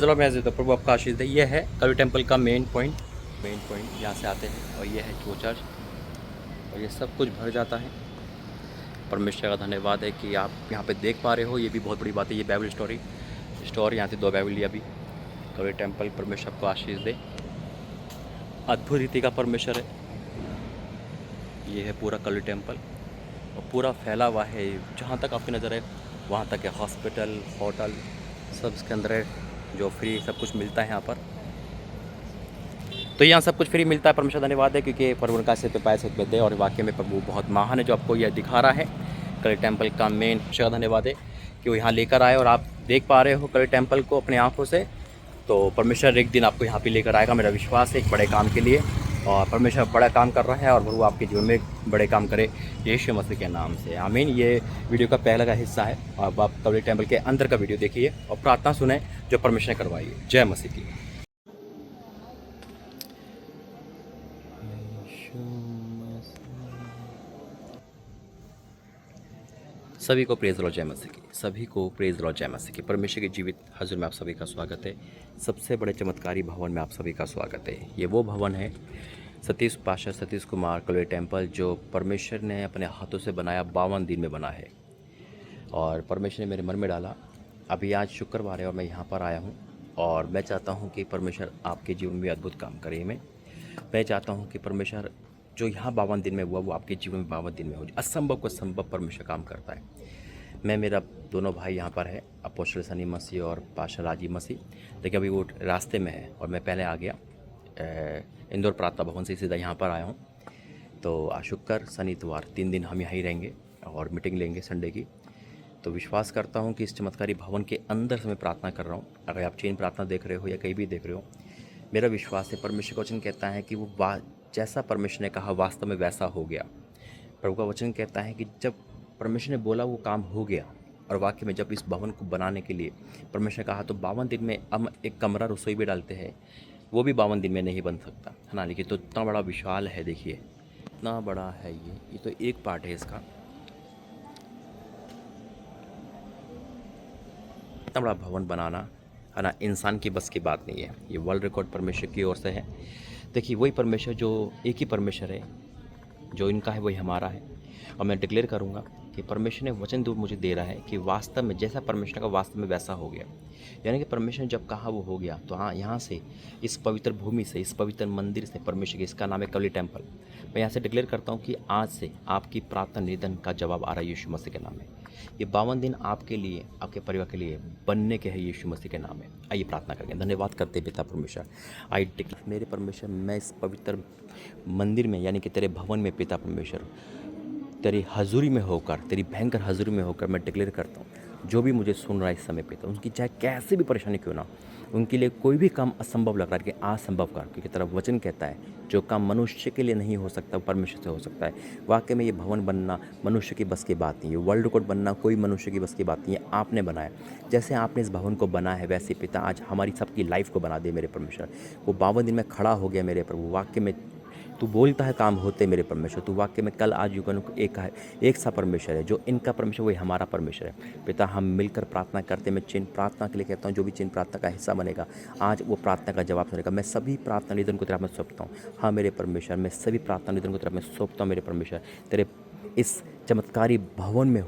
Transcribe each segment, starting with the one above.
चलो मैं तो प्रभु आपका आशीष दे। ये है कल टेम्पल का मेन पॉइंट। यहाँ से आते हैं और ये है वो चर्च और ये सब कुछ भर जाता है। परमेश्वर का धन्यवाद है कि आप यहाँ पे देख पा रहे हो, ये भी बहुत बड़ी बात है। ये बाइबल स्टोर यहाँ से 2 बाइबल लिया अभी। कल टेम्पल परमेश्वर आपको आशीष दे। अद्भुत रीति का परमेश्वर है। ये है पूरा कल टेम्पल और पूरा फैला हुआ है, जहाँ तक आपकी नज़र है वहाँ तक है। हॉस्पिटल, होटल सब इसके अंदर है, जो फ्री सब कुछ मिलता है यहाँ पर। तो यहाँ सब कुछ फ्री मिलता है। परमेश्वर धन्यवाद है क्योंकि प्रभु उनका सिर पे पैसे सकते हैं और वाकई में प्रभु बहुत महान है जो आपको यह दिखा रहा है। कल टेम्पल का मेन परमेश्वर धन्यवाद है कि वो यहाँ लेकर आए और आप देख पा रहे हो कल टेम्पल को अपनी आँखों से। तो परमेश्वर एक दिन आपको यहाँ पे लेकर आएगा, मेरा विश्वास है, एक बड़े काम के लिए। और परमेश्वर बड़ा काम कर रहा है और प्रभु आपके जीवन में बड़े काम करे यीशु मसीह के नाम से, आमीन। ये वीडियो का पहला का हिस्सा है और आप कल टेम्पल के अंदर का वीडियो देखिए और प्रार्थना सुने जो परमेश्वर ने करवाई है। जय मसीह की। सभी को प्रेज लो जय मसीह की। सभी को प्रेज लो जय मसीह की। परमेश्वर के जीवित हजूर में आप सभी का स्वागत है। सबसे बड़े चमत्कारी भवन में आप सभी का स्वागत है। ये वो भवन है सतीश पाशा सतीश कुमार कलवे टेम्पल, जो परमेश्वर ने अपने हाथों से बनाया, 52 दिन में बना है और परमेश्वर ने मेरे मन में डाला। अभी आज शुक्रवार है और मैं यहाँ पर आया हूँ और मैं चाहता हूँ कि परमेश्वर आपके जीवन में अद्भुत काम करे। मैं चाहता हूँ कि परमेश्वर जो यहाँ 52 दिन में हुआ वो आपके जीवन में 52 दिन में हो जाए। असंभव को संभव परमेश्वर काम करता है। मैं मेरा दोनों भाई यहाँ पर है, अपोस्टल सनी मसीह और पाशा राजीव मसीह, लेकिन अभी वो रास्ते में है और मैं पहले आ गया इंदौर प्रार्थना भवन से सीधा यहाँ पर आया हूँ। तो आज शुक्र शनि इतवार 3 दिन हम यहाँ ही रहेंगे और मीटिंग लेंगे संडे की। तो विश्वास करता हूँ कि इस चमत्कारी भवन के अंदर से मैं प्रार्थना कर रहा हूँ। अगर आप चेन प्रार्थना देख रहे हो या कहीं भी देख रहे हो, मेरा विश्वास है परमेश्वर का वचन कहता है कि वो जैसा परमेश्वर ने कहा वास्तव में वैसा हो गया। प्रभु का वचन कहता है कि जब परमेश्वर ने बोला वो काम हो गया। और वाकई में जब इस भवन को बनाने के लिए परमेश्वर ने कहा तो 52 दिन में हम एक कमरा रसोई भी डालते हैं, वो भी 52 दिन में नहीं बन सकता है ना। लेकिन तो इतना बड़ा विशाल है, देखिए इतना बड़ा है ये तो एक पार्ट है इसका। इतना बड़ा भवन बनाना है ना, इंसान की बस की बात नहीं है। ये वर्ल्ड रिकॉर्ड परमेश्वर की ओर से है। देखिए वही परमेश्वर जो एक ही परमेश्वर है, जो इनका है वही हमारा है। और मैं डिक्लेयर करूँगा कि परमेश्वर ने वचन दूर मुझे दे रहा है कि वास्तव में जैसा परमेश्वर का वास्तव में वैसा हो गया। यानी कि परमेश्वर ने जब कहा वो हो गया। तो हाँ, यहाँ से इस पवित्र भूमि से, इस पवित्र मंदिर से परमेश्वर की, इसका नाम है कवली टेम्पल, मैं यहाँ से डिक्लेयर करता हूँ कि आज से आपकी प्रार्थना निवेदन का जवाब आ रहा है यीशु मसीह के नाम में। ये 52 दिन आपके लिए, आपके परिवार के लिए बनने के हैं यीशु मसीह के नाम में। आइए प्रार्थना करेंगे। धन्यवाद करते पिता परमेश्वर। आई डिक्लेयर मेरे परमेश्वर, मैं इस पवित्र मंदिर में यानी कि तेरे भवन में पिता परमेश्वर तेरी हजूरी में होकर, तेरी भयंकर हजूरी में होकर मैं डिक्लेयर करता हूँ जो भी मुझे सुन रहा है इस समय पिता, उनकी चाहे कैसे भी परेशानी क्यों ना, उनके लिए कोई भी काम असंभव लग रहा है कि असंभव कर, क्योंकि तेरा वचन कहता है जो काम मनुष्य के लिए नहीं हो सकता वो परमेश्वर से हो सकता है। वाकई में ये भवन बनना मनुष्य की बस की बात नहीं है, वर्ल्ड रिकॉर्ड बनना कोई मनुष्य की बस की बात नहीं है, आपने बनाया। जैसे आपने इस भवन को बना है वैसे पिता आज हमारी सबकी लाइफ को बना दे मेरे परमेश्वर। वो 52 दिन में खड़ा हो गया मेरे प्रभु। वाकई में तू बोलता है काम होते मेरे परमेश्वर। तू वाकई में कल आज युगन एक सा परमेश्वर है। जो इनका परमेश्वर वही हमारा परमेश्वर है पिता। हम मिलकर प्रार्थना करते, मैं चिन्ह प्रार्थना के लिए कहता हूँ, जो भी चिन्ह प्रार्थना का हिस्सा बनेगा आज वो प्रार्थना का जवाब सुनेगा। मैं सभी प्रार्थना निधन को तेरा मैं सौंपता हूँ। हाँ मेरे परमेश्वर, मैं सभी प्रार्थना निधन को तेरा मैं सौंपता हूँ मेरे परमेश्वर। तेरे इस चमत्कारी भवन में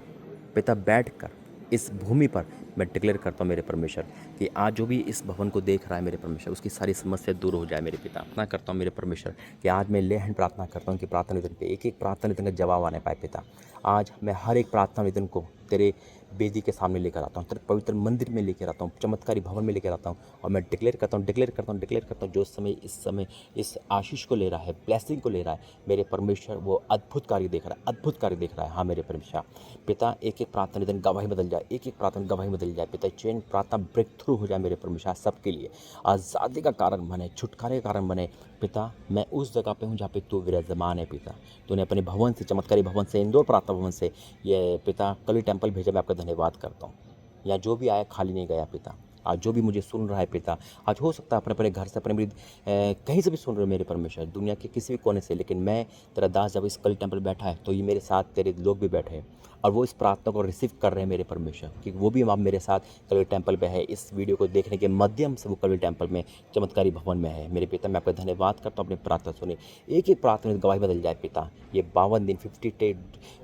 पिता बैठ कर इस भूमि पर मैं डिक्लेयर करता हूँ मेरे परमेश्वर कि आज जो भी इस भवन को देख रहा है मेरे परमेश्वर, उसकी सारी समस्या दूर हो जाए मेरे पिता। प्रार्थना करता हूँ मेरे परमेश्वर कि आज मैं ले हैंड प्रार्थना करता हूँ कि प्रार्थना निधन पे एक एक प्रार्थना निधन का जवाब आने पाए पिता। आज मैं हर एक प्रार्थना निधन को तेरे वेदी के सामने लेकर आता हूँ, तेरे पवित्र मंदिर में लेकर आता हूँ, चमत्कारी भवन में लेकर आता हूँ और मैं डिक्लेयर करता हूँ जो इस समय इस आशीष को ले रहा है, ब्लेसिंग को ले रहा है मेरे परमेश्वर, वो अद्भुत कार्य देख रहा है। हाँ मेरे परमेश्वर पिता, एक एक प्रार्थना निधन गवाही बदल जाए, एक एक प्रार्थना गवाही बदल जाए पिता। चैन प्रार्थना ब्रेक थ्रू हो जाए मेरे परमेश्वर, सबके लिए आज़ादी का कारण बने, छुटकारे का कारण बने पिता। मैं उस जगह पे हूँ जहाँ पे तू विराजमान है पिता। तूने अपने भवन से, चमत्कारी भवन से, इंदौर प्रार्थना भवन से ये पिता कली टेम्पल भेजा, मैं आपका धन्यवाद करता हूँ। या जो भी आया खाली नहीं गया पिता। आज जो भी मुझे सुन रहा है पिता, आज हो सकता है अपने अपने घर से, अपने मेरी कहीं से भी सुन रहे हो मेरे परमेश्वर, दुनिया के किसी भी कोने से, लेकिन मैं तेरा दास जब इस कल टेम्पल बैठा है तो ये मेरे साथ तेरे लोग भी बैठे हैं और वो इस प्रार्थना को रिसीव कर रहे हैं मेरे परमेश्वर, क्योंकि वो भी अब मेरे साथ कलवी टेम्पल पे है। इस वीडियो को देखने के माध्यम से वो कलवी टेम्पल में चमत्कारी भवन में है। मेरे पिता, मैं आपका धन्यवाद करता हूँ अपनी प्रार्थना सुनी। एक एक प्रार्थना में गवाही बदल जाए पिता, ये 52 दिन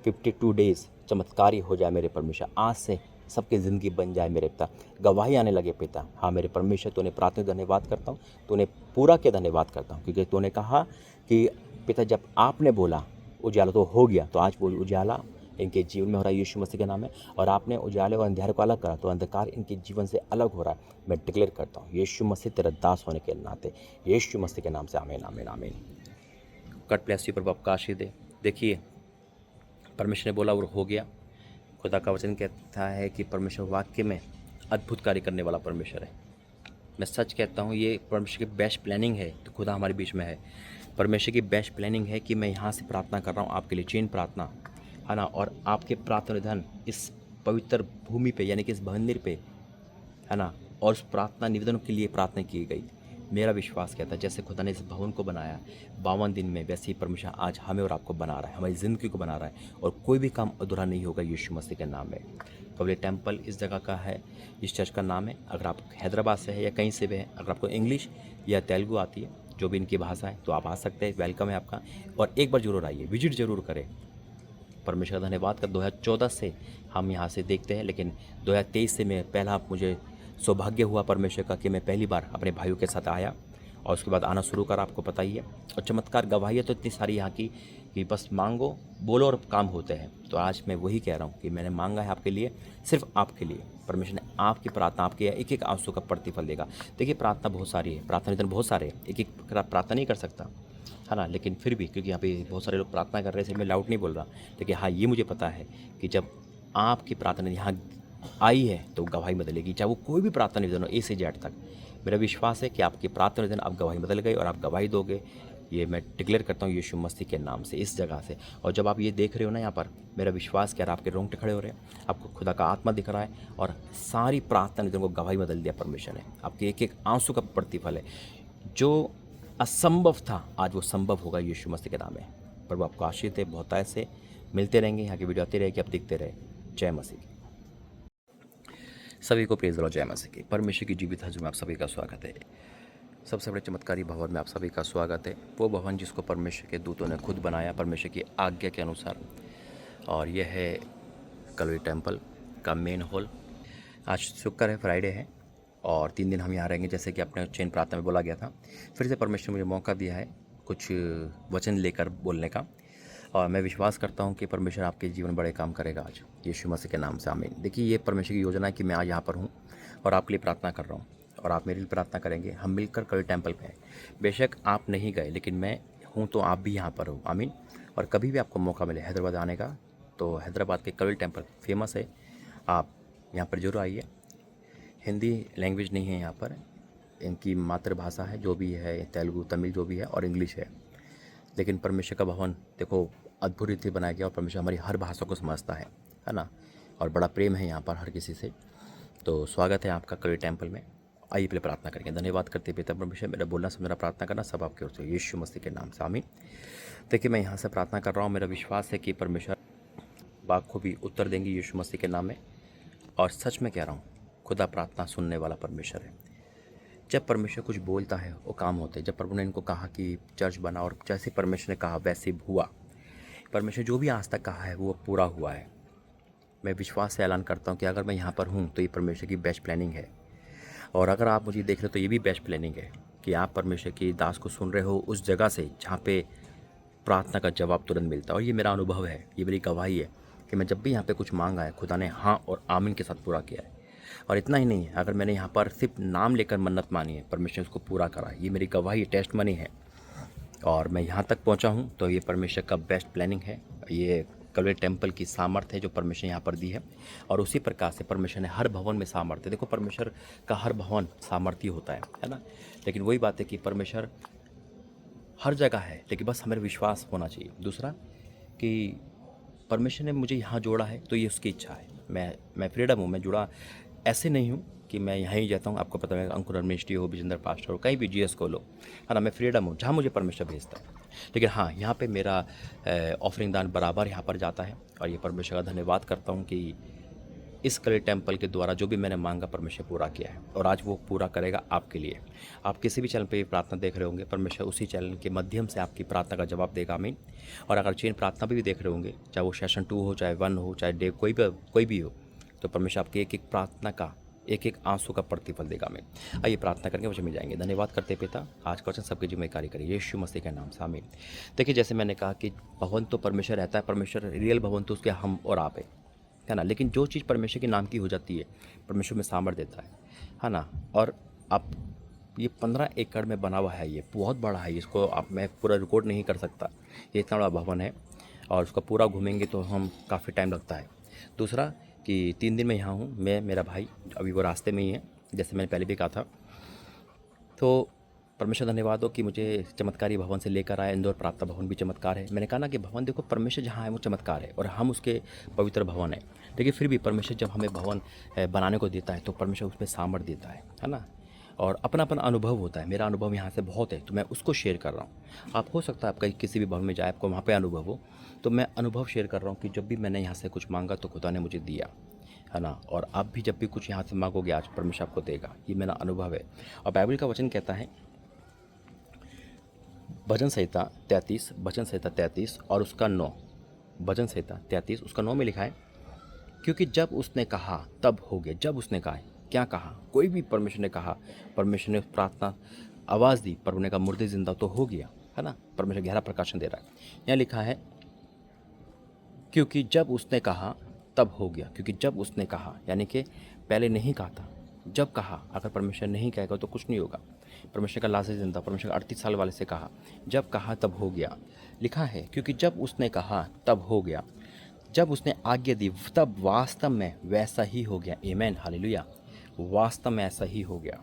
52 डेज चमत्कारी हो जाए मेरे परमेश्वर। आज से सबकी ज़िंदगी बन जाए मेरे पिता, गवाही आने लगे पिता। हाँ मेरे परमेश्वर, तूने प्रार्थना धन्यवाद करता हूँ, तूने पूरा किया धन्यवाद करता हूँ, क्योंकि तूने कहा कि पिता जब आपने बोला उजाला तो हो गया, तो आज वो उजाला इनके जीवन में हो रहा है यीशु मसीह के नाम में। और आपने उजाले और अंधेरे को अलग करा, तो अंधकार इनके जीवन से अलग हो रहा है। मैं डिक्लेयर करता हूँ यीशु मसीह तेरा दास होने के नाते, यीशु मसीह के नाम से आमीन आमीन आमीन। गॉड ब्लेस यू, प्रभु आपका आशीष दे। देखिए परमेश्वर ने बोला और हो गया। खुदा का वचन कहता है कि परमेश्वर वाक्य में अद्भुत कार्य करने वाला परमेश्वर है। मैं सच कहता हूँ, ये परमेश्वर की बेस्ट प्लानिंग है, तो खुदा हमारे बीच में है। परमेश्वर की बेस्ट प्लानिंग है कि मैं यहाँ से प्रार्थना कर रहा हूँ आपके लिए, चेन प्रार्थना है ना, और आपके प्रार्थना निधन इस पवित्र भूमि पे यानी कि इस मंदिर पे है ना, और उस प्रार्थना निवेदन के लिए प्रार्थना की गई। मेरा विश्वास कहता है जैसे खुदा ने इस भवन को बनाया 52 दिन में, वैसे ही परमेश्वर आज हमें और आपको बना रहा है, हमारी ज़िंदगी को बना रहा है, और कोई भी काम अधूरा नहीं होगा यीशु मसीह के नाम में। कवले टेम्पल इस जगह का है, इस चर्च का नाम है। अगर आप हैदराबाद से है या कहीं से भी है, अगर आपको इंग्लिश या तेलुगु आती है, जो भी इनकी भाषा है, तो आप आ सकते हैं, वेलकम है आपका। और एक बार जरूर आइए, विजिट जरूर करें। परमेश्वर का धन्यवाद कर 2014 से हम यहाँ से देखते हैं, लेकिन 2023 से मैं पहला मुझे सौभाग्य हुआ परमेश्वर का कि मैं पहली बार अपने भाइयों के साथ आया, और उसके बाद आना शुरू करा, आपको पता ही है। और चमत्कार गवाहियाँ तो इतनी सारी यहाँ की कि बस मांगो, बोलो और काम होते हैं। तो आज मैं वही कह रहा हूँ कि मैंने मांगा है आपके लिए, सिर्फ आपके लिए। परमेश्वर ने आपकी प्रार्थना, आपके एक एक आंसू का प्रतिफल देगा। देखिए प्रार्थना बहुत सारी है, प्रार्थना निधन बहुत सारे हैं, एक एक प्रार्थना नहीं कर सकता है ना, लेकिन फिर भी क्योंकि यहाँ पे बहुत सारे लोग प्रार्थना कर रहे हैं, मैं लाउड नहीं बोल रहा, लेकिन हाँ ये मुझे पता है कि जब आपकी प्रार्थना यहाँ आई है तो गवाही बदलेगी, चाहे वो कोई भी प्रार्थना निवेदन हो, ए से जेड तक। मेरा विश्वास है कि आपकी प्रार्थना निवेदन आप गवाही बदल गई और आप गवाही दोगे, ये मैं डिक्लेयर करता हूँ यीशु मसीह के नाम से इस जगह से। और जब आप ये देख रहे हो ना यहाँ पर, मेरा विश्वास क्या, आपके रोंगटे खड़े हो रहे हैं, आपको खुदा का आत्मा दिख रहा है, और सारी प्रार्थना निवेदन को गवाही बदल दिया परमेश्वर ने। आपके एक एक आंसू का प्रतिफल है, जो असंभव था आज वो संभव होगा यीशु मसीह के नाम में। प्रभु आपको आशीष दे, बहुत ऐसे मिलते रहेंगे, यहाँ की वीडियो आती रहेगी, आप दिखते रहे। जय मसीह की। सभी को प्रेज लो, जय मसीह की। परमेश्वर की जीवित हजूर में आप सभी का स्वागत है। सबसे बड़े चमत्कारी भवन में आप सभी का स्वागत है। वो भवन जिसको परमेश्वर के दूतों ने खुद बनाया परमेश्वर की आज्ञा के अनुसार, और यह है कलवी टेम्पल का मेन हॉल। आज शुक्र है, फ्राइडे है, और 3 दिन हम यहाँ रहेंगे, जैसे कि अपने चैन प्रार्थना में बोला गया था। फिर से परमेश्वर मुझे मौका दिया है कुछ वचन लेकर बोलने का, और मैं विश्वास करता हूँ कि परमेश्वर आपके जीवन बड़े काम करेगा आज यीशु मसीह के नाम से, आमीन। देखिए ये परमेश्वर की योजना है कि मैं आज यहाँ पर हूँ और आपके लिए प्रार्थना कर रहा हूँ, और आप मेरे लिए प्रार्थना करेंगे। हम मिलकर कल टेम्पल पे हैं। बेशक आप नहीं गए, लेकिन मैं हूँ तो आप भी यहाँ पर हो, आमीन। और कभी भी आपको मौका मिले हैदराबाद आने का, तो हैदराबाद के कल टेम्पल फेमस है, आप यहाँ पर जरूर आइए। हिंदी लैंग्वेज नहीं है यहाँ पर, इनकी मातृभाषा है जो भी है, तेलुगु तमिल जो भी है, और इंग्लिश है। लेकिन परमेश्वर का भवन देखो अद्भुत रीति बनाया गया, और परमेश्वर हमारी हर भाषा को समझता है ना, और बड़ा प्रेम है यहाँ पर हर किसी से। तो स्वागत है आपका कलवी टेम्पल में। आइए पहले प्रार्थना करेंगे। धन्यवाद करते पिता परमेश्वर, मेरा बोलना समझना प्रार्थना करना सब आपके ओर से यीशु मसीह के नाम से, आमीन। देखिए मैं यहाँ से प्रार्थना कर रहा हूँ, मेरा विश्वास है कि परमेश्वर बात को भी उत्तर देंगे यीशु मसीह के नाम में। और सच में कह रहा हूँ, खुदा प्रार्थना सुनने वाला परमेश्वर है। जब परमेश्वर कुछ बोलता है वो काम होते हैं। जब प्रभु ने इनको कहा कि चर्च बना, और जैसे परमेश्वर ने कहा वैसे हुआ। परमेश्वर जो भी आज तक कहा है वो पूरा हुआ है। मैं विश्वास से ऐलान करता हूँ कि अगर मैं यहाँ पर हूँ तो ये परमेश्वर की बेस्ट प्लानिंग है, और अगर आप मुझे देख रहे हो तो ये भी बेस्ट प्लानिंग है कि आप परमेश्वर की दास को सुन रहे हो उस जगह से जहाँ पे प्रार्थना का जवाब तुरंत मिलता है। और ये मेरा अनुभव है, ये मेरी गवाही है कि मैं जब भी यहाँ पे कुछ मांगा है, खुदा ने हाँ और आमीन के साथ पूरा किया है। और इतना ही नहीं है, अगर मैंने यहाँ पर सिर्फ नाम लेकर मन्नत मानी है, परमेश्वर उसको पूरा करा। ये मेरी गवाही, टेस्ट मनी है, और मैं यहाँ तक पहुँचा हूँ तो ये परमेश्वर का बेस्ट प्लानिंग है। ये कलवी टेम्पल की सामर्थ्य है जो परमेश्वर यहाँ पर दी है, और उसी प्रकार से परमेश्वर ने हर भवन में सामर्थ्य। देखो परमेश्वर का हर भवन सामर्थ्य होता है ना, लेकिन वही बात है कि परमेश्वर हर जगह है, लेकिन बस हमें विश्वास होना चाहिए। दूसरा कि परमेश्वर ने मुझे यहाँ जोड़ा है तो ये उसकी इच्छा है। मैं फ्रीडम हूँ, मैं जुड़ा ऐसे नहीं हूँ कि मैं यहाँ ही जाता हूँ, आपको पता है अंकुर मिनिस्ट्री हो, विजेंद्र पास्टर हो, कहीं भी जीएस को लो, है ना, मैं फ्रीडम हूँ जहाँ मुझे परमेश्वर भेजता है। लेकिन हाँ, यहाँ पे मेरा ऑफरिंग दान बराबर यहाँ पर जाता है और ये परमेश्वर का धन्यवाद करता हूँ कि इस कली टेम्पल के द्वारा जो भी मैंने मांगा परमेश्वर पूरा किया है और आज वो पूरा करेगा आपके लिए। आप किसी भी चैनल पे प्रार्थना देख रहे होंगे, परमेश्वर उसी चैनल के माध्यम से आपकी प्रार्थना का जवाब देगा। आमीन। और अगर चेन प्रार्थना भी देख रहे होंगे, चाहे वो सेशन 2 हो, चाहे 1 हो, चाहे डे कोई भी हो, तो परमेश्वर आपकी एक एक प्रार्थना का, एक एक आंसू का प्रतिफल देगा। मैं आइए प्रार्थना करके वचन में जाएंगे। धन्यवाद करते पिता, आज का वचन सबके जीवन में कार्य करिए यीशु मसीह के नाम से आमीन। देखिए, जैसे मैंने कहा कि भवन तो परमेश्वर रहता है, परमेश्वर रियल भवन तो उसके हम और आप है ना। लेकिन जो चीज़ परमेश्वर के नाम की हो जाती है, परमेश्वर में सामर्थ्य देता है ना। और आप ये 15 एकड़ में बना हुआ है, ये बहुत बड़ा है, इसको आप मैं पूरा रिकॉर्ड नहीं कर सकता, ये इतना बड़ा भवन है और उसका पूरा घूमेंगे तो हम काफ़ी टाइम लगता है। दूसरा कि 3 दिन में यहाँ हूँ मैं, मेरा भाई अभी वो रास्ते में ही है, जैसे मैंने पहले भी कहा था। तो परमेश्वर धन्यवाद हो कि मुझे चमत्कारी भवन से लेकर आया। इंदौर प्रार्थना भवन भी चमत्कार है। मैंने कहा ना कि भवन देखो, परमेश्वर जहाँ है वो चमत्कार है और हम उसके पवित्र भवन है। लेकिन फिर भी परमेश्वर जब हमें भवन बनाने को देता है तो परमेश्वर उसमें सामर्थ्य देता है ना। और अपना अपना अनुभव होता है। मेरा अनुभव यहाँ से बहुत है तो मैं उसको शेयर कर रहा हूँ। आप हो सकता है आपका किसी भी भवन में जाए, आपको वहाँ पे अनुभव हो, तो मैं अनुभव शेयर कर रहा हूँ कि जब भी मैंने यहाँ से कुछ मांगा तो खुदा ने मुझे दिया, है ना। और आप भी जब भी कुछ यहाँ से मांगोगे आज परमेश्वर आपको देगा, ये मेरा अनुभव है। और बाइबल का वचन कहता है, भजन संहिता 33 और उसका 9, भजन संहिता 33 उसका 9 में लिखा है, क्योंकि जब उसने कहा तब हो गया। जब उसने कहा, क्या कहा? कोई भी परमेश्वर ने कहा, परमेश्वर ने प्रार्थना आवाज़ दी, परमेश्वर ने कहा मुर्दे जिंदा तो हो गया, है ना। परमेश्वर गहरा प्रकाशन दे रहा है। यहाँ लिखा है, क्योंकि जब उसने कहा तब हो गया। क्योंकि जब उसने कहा यानी कि पहले नहीं कहा था, जब कहा। अगर परमेश्वर नहीं कहेगा तो कुछ नहीं होगा। परमेश्वर का लाश जिंदा, परमेश्वर का 38 साल वाले से कहा, जब कहा तब हो गया। लिखा है, क्योंकि जब उसने कहा तब हो गया, जब उसने आज्ञा दी तब वास्तव में वैसा ही हो गया। आमीन, हालेलुया। वास्तव में ऐसा ही हो गया।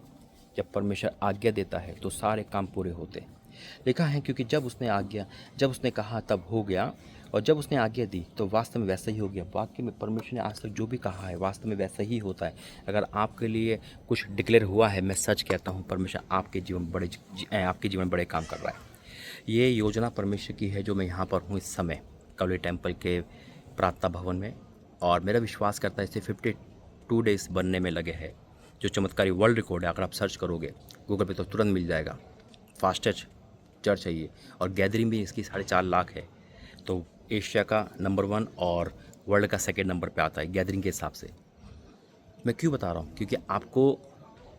जब परमेश्वर आज्ञा देता है तो सारे काम पूरे होते हैं। लिखा है, क्योंकि जब उसने कहा तब हो गया, और जब उसने आज्ञा दी तो वास्तव में वैसा ही हो गया। वाकई में परमेश्वर ने आज तक जो भी कहा है वास्तव में वैसा ही होता है। अगर आपके लिए कुछ डिक्लेयर हुआ है, मैं सच कहता हूँ, परमेश्वर आपके जीवन बड़े काम कर रहा है। ये योजना परमेश्वर की है जो मैं यहाँ पर हूँ इस समय कवली टेम्पल के प्रार्थना भवन में। और मेरा विश्वास करता है इसे 52 डेज बनने में लगे हैं, जो चमत्कारी वर्ल्ड रिकॉर्ड है। अगर आप सर्च करोगे गूगल पे तो तुरंत मिल जाएगा। फास्टेस्ट चर्च है ये, और गैदरिंग भी इसकी 4.5 लाख है। तो एशिया का नंबर 1 और वर्ल्ड का 2nd नंबर पे आता है गैदरिंग के हिसाब से। मैं क्यों बता रहा हूँ? क्योंकि आपको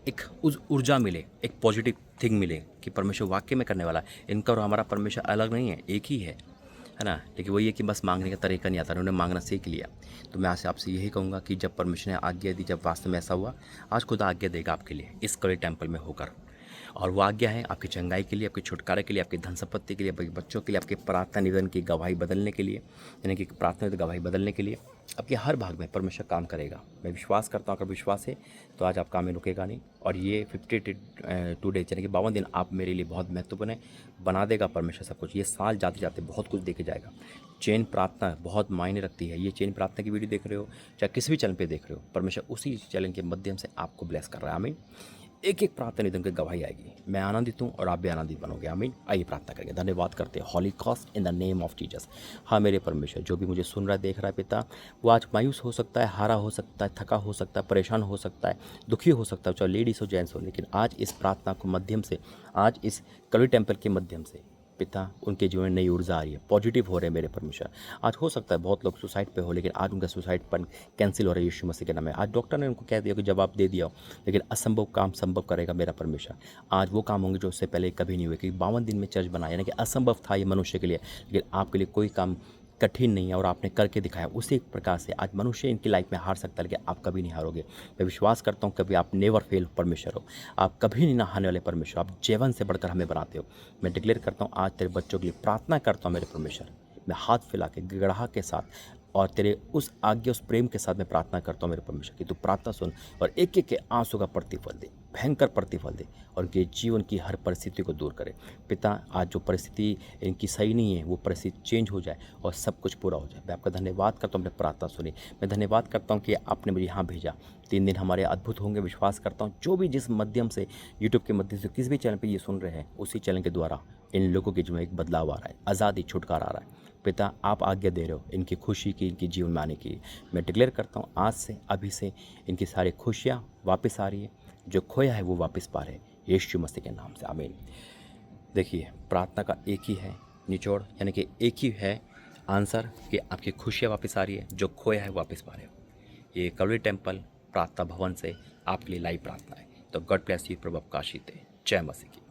एक उस ऊर्जा मिले, एक पॉजिटिव थिंग मिले कि परमेश्वर वाकई में करने वाला है। इनका और हमारा परमेश्वर अलग नहीं है, एक ही है ना। लेकिन वही है कि बस मांगने का तरीका नहीं आता, उन्होंने मांगना सीख लिया। तो मैं आज आपसे यही कहूँगा कि जब परमेश्वर ने आज्ञा दी, जब वास्तव में ऐसा हुआ, आज खुदा आज्ञा देगा आपके लिए इस कवली टेम्पल में होकर। और वो आज्ञा है आपकी चंगाई के लिए, आपके छुटकारे के लिए, आपकी धन संपत्ति के लिए, आपके बच्चों के लिए, आपके प्रार्थना निवेदन की गवाही बदलने के लिए, यानी कि प्रार्थना की गवाही बदलने के लिए आपके हर भाग में परमेश्वर काम करेगा। मैं विश्वास करता हूँ, अगर विश्वास है तो आज आप काम में रुकेगा नहीं। और ये 52 डेज यानी कि 52 दिन आप मेरे लिए बहुत महत्वपूर्ण है। बना देगा परमेश्वर सब कुछ। ये साल जाते जाते बहुत कुछ देके जाएगा। चेन प्रार्थना बहुत मायने रखती है। ये चेन प्रार्थना की वीडियो देख रहे हो, चाहे किसी भी चैनल पे देख रहे हो, परमेश्वर उसी चैनल के माध्यम से आपको ब्लेस कर रहा है। आमीन। एक एक प्रार्थना निधन की गवाही आएगी। मैं आनंदित हूँ और आप भी आनंदित बनोगे। आमीन। आइए प्रार्थना करेंगे। धन्यवाद करते हैं holy ghost in the name of Jesus. हाँ मेरे परमेश्वर, जो भी मुझे सुन रहा है, देख रहा है पिता, वो आज मायूस हो सकता है, हारा हो सकता है, थका हो सकता है, परेशान हो सकता है, दुखी हो सकता है, चाहे लेडीज़ हो जेंट्स हो, लेकिन आज इस प्रार्थना के माध्यम से, आज इस कवली टेम्पल के माध्यम से पिता उनके जीवन में नई ऊर्जा आ रही है, पॉजिटिव हो रहे हैं मेरे परमेश्वर। आज हो सकता है बहुत लोग सुसाइड पे हो, लेकिन आज उनका सुसाइड पर कैंसिल हो रहा है यीशु मसीह के नाम में। आज डॉक्टर ने उनको कह दिया कि जवाब दे दिया हो, लेकिन असंभव काम संभव करेगा मेरा परमेश्वर। आज वो काम होंगे जो उससे पहले कभी नहीं हुए, क्योंकि 52 दिन में चर्च बनाया, यानी कि असंभव था ये मनुष्य के लिए, लेकिन आपके लिए कोई काम कठिन नहीं है और आपने करके दिखाया। उसी प्रकार से आज मनुष्य इनकी लाइफ में हार सकता है, लेकिन आप कभी नहीं हारोगे। मैं विश्वास करता हूँ कभी आप नेवर फेल परमेश्वर हो, आप कभी नहीं हारने वाले परमेश्वर, आप जीवन से बढ़कर हमें बनाते हो। मैं डिक्लेयर करता हूँ आज तेरे बच्चों के लिए प्रार्थना करता हूँ मेरे परमेश्वर। मैं हाथ फैला के गिड़हा के साथ और तेरे उस आज्ञा उस प्रेम के साथ मैं प्रार्थना करता हूँ मेरे परमेश्वर की तू प्रार्थना सुन और एक एक के आंसू का प्रतिफल दे, भयंकर प्रतिफल दे और उनके जीवन की हर परिस्थिति को दूर करे। पिता आज जो परिस्थिति इनकी सही नहीं है वो परिस्थिति चेंज हो जाए और सब कुछ पूरा हो जाए। मैं आपका धन्यवाद करता हूँ, अपने प्रार्थना सुनी। मैं धन्यवाद करता हूँ कि आपने मुझे यहाँ भेजा। 3 दिन हमारे अद्भुत होंगे, विश्वास करता हूँ। जो भी जिस माध्यम से यूट्यूब के माध्यम से किसी भी चैनल पर ये सुन रहे हैं उसी चैनल के द्वारा इन लोगों के जीवन में एक बदलाव आ रहा है, आज़ादी छुटकारा आ रहा है। पिता आप आज्ञा दे रहे हो इनकी खुशी की, इनके जीवन में आने की। मैं डिक्लेयर करता हूँ आज से अभी से इनकी सारी खुशियाँ वापस आ रही है, जो खोया है वो वापस पा रहे हैं यीशु मसीह के नाम से, आमीन। देखिए प्रार्थना का एक ही है निचोड़, यानी कि एक ही है आंसर कि आपकी खुशियाँ वापस आ रही है, जो खोया है वापस पा रहे हो। ये कलवरी टेम्पल प्रार्थना भवन से आपके लिए लाइव प्रार्थना है। तो गॉड ब्लेस यू, प्रभु आपका आशीष दे। जय मसीह की।